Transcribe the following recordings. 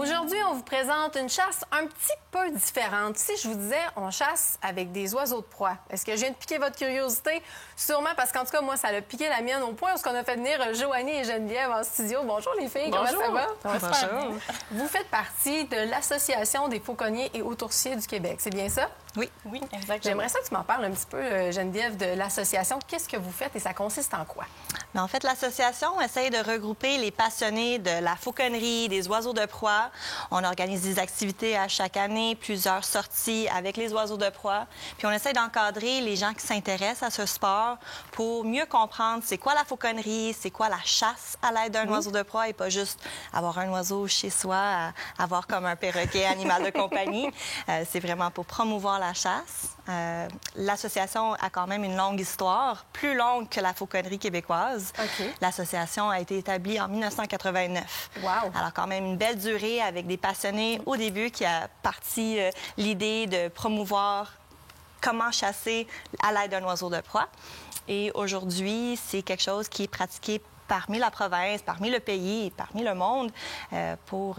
Aujourd'hui, on vous présente une chasse un petit peu différente. Si je vous disais, on chasse avec des oiseaux de proie, est-ce que je viens de piquer votre curiosité? Sûrement, parce qu'en tout cas, moi, ça a piqué la mienne au point où on a fait venir Joanie et Geneviève en studio. Bonjour les filles, Bonjour. Comment ça va? Bonjour. Vous faites partie de l'Association des fauconniers et hauturiers du Québec, c'est bien ça? Oui, exactement. J'aimerais ça que tu m'en parles un petit peu, Geneviève, de l'association. Qu'est-ce que vous faites et ça consiste en quoi? Mais en fait, l'association essaye de regrouper les passionnés de la fauconnerie, des oiseaux de proie. On organise des activités à chaque année, plusieurs sorties avec les oiseaux de proie. Puis on essaie d'encadrer les gens qui s'intéressent à ce sport pour mieux comprendre c'est quoi la fauconnerie, c'est quoi la chasse à l'aide d'un oiseau de proie et pas juste avoir un oiseau chez soi, avoir comme un perroquet animal de compagnie. C'est vraiment pour promouvoir la chasse. L'association a quand même une longue histoire, plus longue que la fauconnerie québécoise. Okay. L'association a été établie en 1989. Wow. Alors quand même une belle durée avec des passionnés au début qui a parti l'idée de promouvoir comment chasser à l'aide d'un oiseau de proie. Et aujourd'hui, c'est quelque chose qui est pratiqué parmi la province, parmi le pays et parmi le monde pour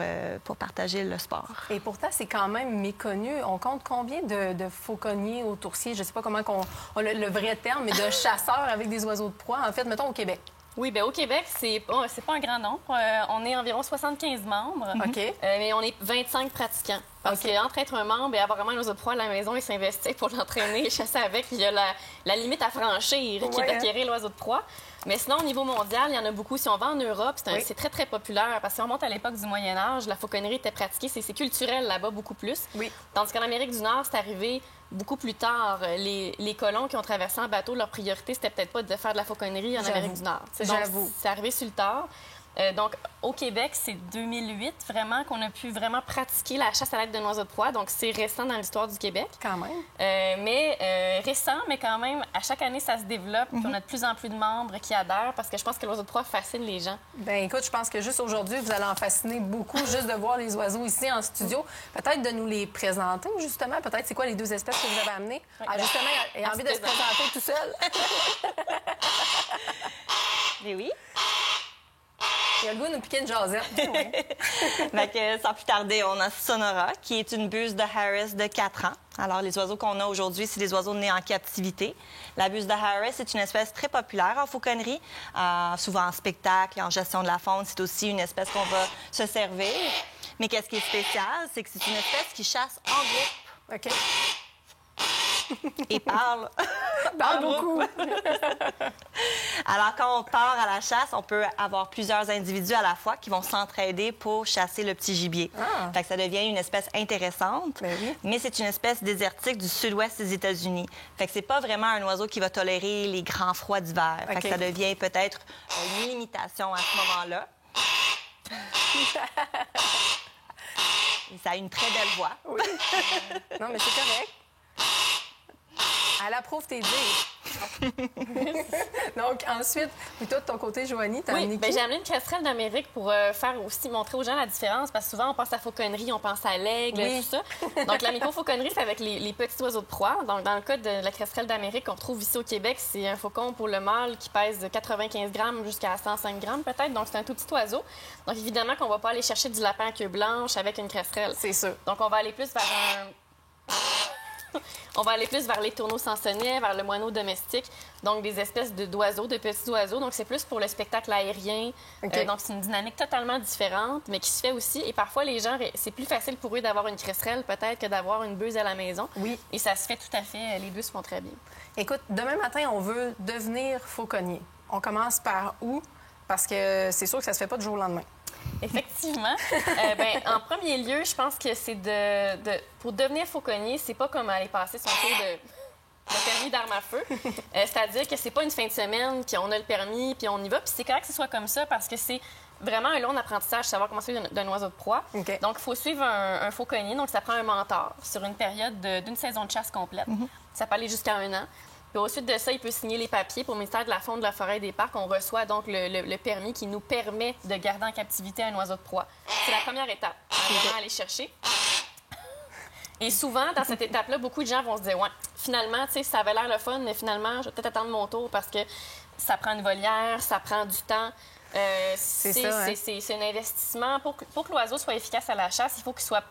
partager le sport. Et pourtant, c'est quand même méconnu. On compte combien de fauconniers, autoursiers, je ne sais pas comment on a le vrai terme, mais de chasseurs avec des oiseaux de proie, en fait, mettons au Québec? Oui, bien au Québec, c'est pas un grand nombre. On est environ 75 membres, OK. Mais on est 25 pratiquants. Parce qu'entre être un membre et avoir vraiment un oiseau de proie à la maison et s'investir pour l'entraîner et chasser avec, il y a la limite à franchir qui est d'acquérir l'oiseau de proie. Mais sinon, au niveau mondial, il y en a beaucoup. Si on va en Europe, c'est très, très populaire. Parce que si on remonte à l'époque du Moyen Âge, la fauconnerie était pratiquée. C'est culturel là-bas beaucoup plus. Oui. Tandis qu'en Amérique du Nord, c'est arrivé beaucoup plus tard. Les colons qui ont traversé en bateau, leur priorité, c'était peut-être pas de faire de la fauconnerie en Amérique du Nord. J'avoue. C'est arrivé sur le tard. Donc, au Québec, c'est 2008 vraiment qu'on a pu vraiment pratiquer la chasse à l'aide d'un oiseau de proie. Donc, c'est récent dans l'histoire du Québec. Quand même. Récent, mais quand même, à chaque année, ça se développe. Puis on a de plus en plus de membres qui adhèrent parce que je pense que l'oiseau de proie fascine les gens. Bien, écoute, je pense que juste aujourd'hui, vous allez en fasciner beaucoup juste de voir les oiseaux ici en studio. Peut-être de nous les présenter, justement. Peut-être c'est quoi les deux espèces que vous avez amenées. Oui, justement, il a envie de se présenter tout seul. Mais oui. Il a le goût de nous piquer une jasette. Sans plus tarder, on a Sonora, qui est une buse de Harris de 4 ans. Alors, les oiseaux qu'on a aujourd'hui, c'est des oiseaux nés en captivité. La buse de Harris est une espèce très populaire en fauconnerie, souvent en spectacle et en gestion de la faune. C'est aussi une espèce qu'on va se servir. Mais qu'est-ce qui est spécial, c'est que c'est une espèce qui chasse en groupe. OK. Et parle. Parle beaucoup. Alors, quand on part à la chasse, on peut avoir plusieurs individus à la fois qui vont s'entraider pour chasser le petit gibier. Fait que ça devient une espèce intéressante, mais c'est une espèce désertique du sud-ouest des États-Unis. Fait que c'est pas vraiment un oiseau qui va tolérer les grands froids d'hiver. Fait que ça devient peut-être une limitation à ce moment-là. Et ça a une très belle voix. Oui. Non, mais c'est correct. Elle approuve tes dires. Donc, ensuite, plutôt de ton côté, Joanie, t'as amené qui? J'ai amené une casserelle d'Amérique pour faire aussi montrer aux gens la différence. Parce que souvent, on pense à la fauconnerie, on pense à l'aigle, tout ça. Donc, la micro-fauconnerie, c'est avec les petits oiseaux de proie. Donc, dans le cas de la casserelle d'Amérique qu'on trouve ici au Québec, c'est un faucon pour le mâle qui pèse de 95 grammes jusqu'à 105 grammes peut-être. Donc, c'est un tout petit oiseau. Donc, évidemment qu'on ne va pas aller chercher du lapin à queue blanche avec une casserelle. C'est sûr. Donc, on va aller plus vers On va aller plus vers les tourneaux sansonnets, vers le moineau domestique, donc des espèces d'oiseaux, de petits oiseaux. Donc, c'est plus pour le spectacle aérien. Donc, c'est une dynamique totalement différente, mais qui se fait aussi. Et parfois, les gens, c'est plus facile pour eux d'avoir une cresserelle peut-être que d'avoir une buse à la maison. Oui. Et ça se fait tout à fait. Les deux se font très bien. Écoute, demain matin, on veut devenir fauconnier. On commence par où? Parce que c'est sûr que ça se fait pas du jour au lendemain. Effectivement. En premier lieu, je pense que c'est pour devenir fauconnier, c'est pas comme aller passer son tour de permis d'armes à feu. C'est-à-dire que c'est pas une fin de semaine, puis on a le permis, puis on y va. Puis c'est correct que ce soit comme ça parce que c'est vraiment un long apprentissage, savoir comment suivre d'un oiseau de proie. Okay. Donc, il faut suivre un fauconnier. Donc, ça prend un mentor sur une période d'une saison de chasse complète. Ça peut aller jusqu'à 1 an. Puis ensuite de ça, il peut signer les papiers pour le ministère de la Faune, de la Forêt et des Parcs. On reçoit donc le permis qui nous permet de garder en captivité un oiseau de proie. C'est la première étape. On va vraiment aller chercher. Et souvent, dans cette étape-là, beaucoup de gens vont se dire, ouais, finalement, tu sais, ça avait l'air le fun, mais finalement, je vais peut-être attendre mon tour parce que ça prend une volière, ça prend du temps. C'est ça, hein? C'est un investissement. Pour que l'oiseau soit efficace à la chasse, il faut qu'il soit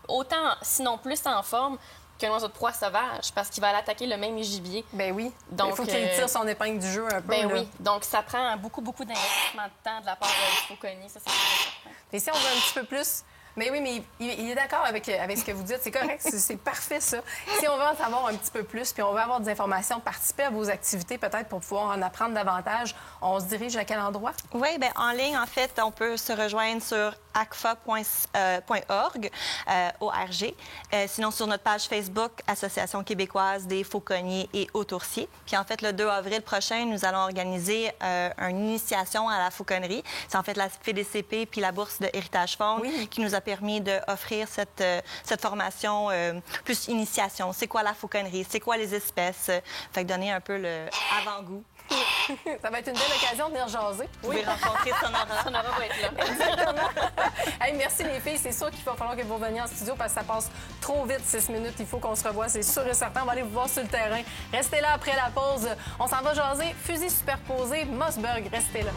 autant, sinon plus en forme qu'un oiseau de proie sauvage, parce qu'il va aller attaquer le même gibier. Ben oui. Donc, il faut qu'il tire son épingle du jeu un peu. Ben là. oui. Donc, ça prend beaucoup d'investissement de temps de la part du fauconnier. Ça, c'est certain. Et si on veut un petit peu plus... Mais oui, mais il est d'accord avec ce que vous dites. C'est correct, c'est parfait, ça. Si on veut en savoir un petit peu plus, puis on veut avoir des informations, participer à vos activités, peut-être pour pouvoir en apprendre davantage, on se dirige à quel endroit? Oui, bien, en ligne, en fait, on peut se rejoindre sur acfa.org, ORG. Sinon, sur notre page Facebook, Association québécoise des fauconniers et autoursiers. Puis, en fait, le 2 avril prochain, nous allons organiser une initiation à la fauconnerie. C'est en fait la FDCP puis la bourse de Héritage Faune qui nous a permis d'offrir cette formation plus initiation. C'est quoi la fauconnerie? C'est quoi les espèces? Fait que donner un peu le avant-goût. Ça va être une belle occasion de venir jaser. Vous pouvez rencontrer Sonora. Sonora va être là. Exactement. Hey, merci les filles. C'est sûr qu'il va falloir que vous reveniez en studio parce que ça passe trop vite, 6 minutes. Il faut qu'on se revoie, c'est sûr et certain. On va aller vous voir sur le terrain. Restez là après la pause. On s'en va jaser. Fusil superposé, Mossberg. Restez là.